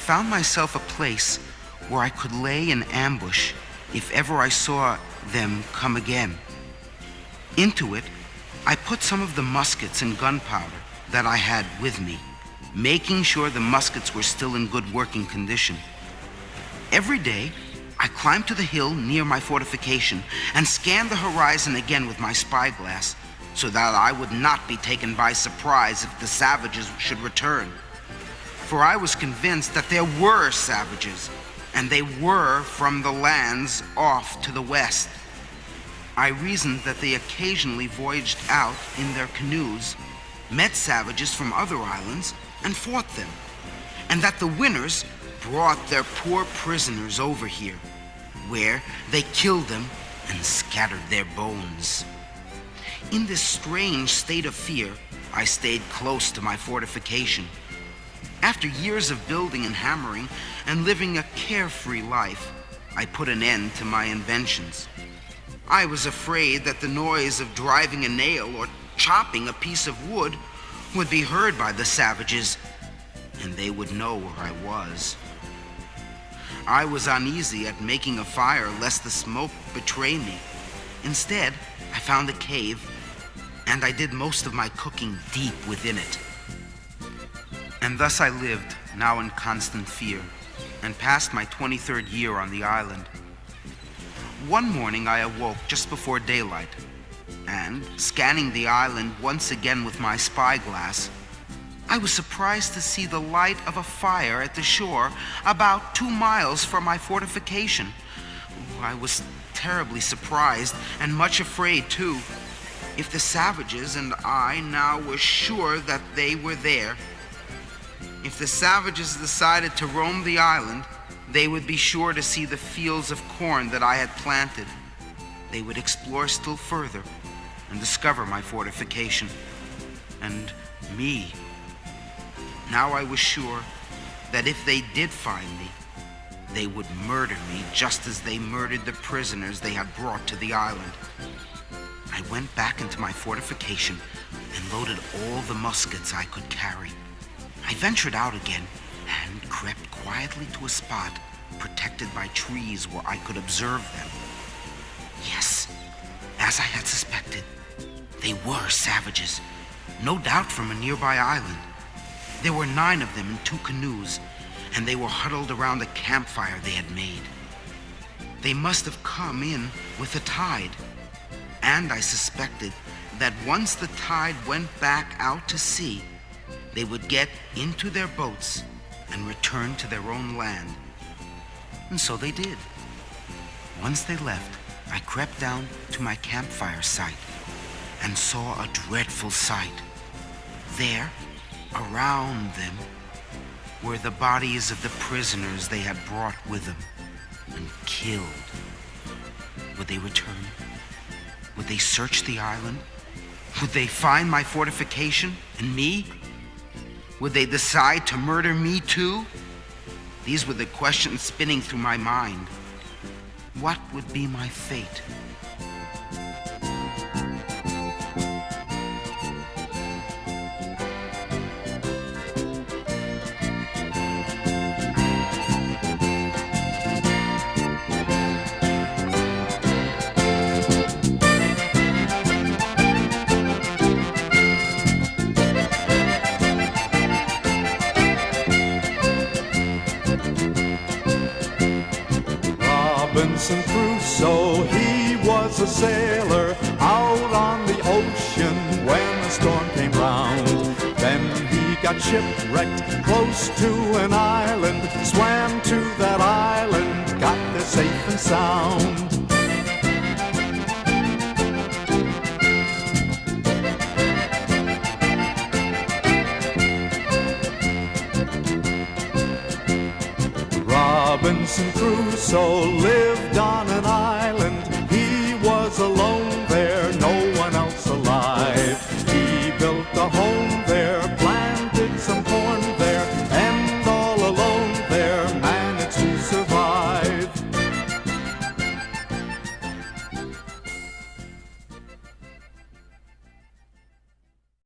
found myself a place where I could lay in ambush if ever I saw them come again. Into it, I put some of the muskets and gunpowder that I had with me, making sure the muskets were still in good working condition. Every day, I climbed to the hill near my fortification and scanned the horizon again with my spyglass so that I would not be taken by surprise if the savages should return. For I was convinced that there were savages, and they were from the lands off to the west. I reasoned that they occasionally voyaged out in their canoes, met savages from other islands, and fought them, and that the winners brought their poor prisoners over here, where they killed them and scattered their bones. In this strange state of fear, I stayed close to my fortification. After years of building and hammering and living a carefree life, I put an end to my inventions. I was afraid that the noise of driving a nail or chopping a piece of wood would be heard by the savages, and they would know where I was. I was uneasy at making a fire lest the smoke betray me. Instead, I found a cave, and I did most of my cooking deep within it. And thus I lived, now in constant fear, and passed my 23rd year on the island. One morning I awoke just before daylight, and, scanning the island once again with my spyglass, I was surprised to see the light of a fire at the shore about 2 miles from my fortification. I was terribly surprised and much afraid, too. If the savages and I now were sure that they were there, if the savages decided to roam the island, they would be sure to see the fields of corn that I had planted. They would explore still further and discover my fortification and me. Now I was sure that if they did find me, they would murder me just as they murdered the prisoners they had brought to the island. I went back into my fortification and loaded all the muskets I could carry. I ventured out again and crept quietly to a spot protected by trees where I could observe them. Yes, as I had suspected, they were savages, no doubt from a nearby island. There were 9 of them in 2 canoes, and they were huddled around a campfire they had made. They must have come in with the tide, and I suspected that once the tide went back out to sea, they would get into their boats and return to their own land. And so they did. Once they left, I crept down to my campfire site and saw a dreadful sight. There, around them, were the bodies of the prisoners they had brought with them and killed. Would they return? Would they search the island? Would they find my fortification and me? Would they decide to murder me too? These were the questions spinning through my mind. What would be my fate? Robinson Crusoe, he was a sailor out on the ocean when the storm came round. Then he got shipwrecked close to an island, swam to that island, got there safe and sound. Robinson Crusoe lived on an island. He was alone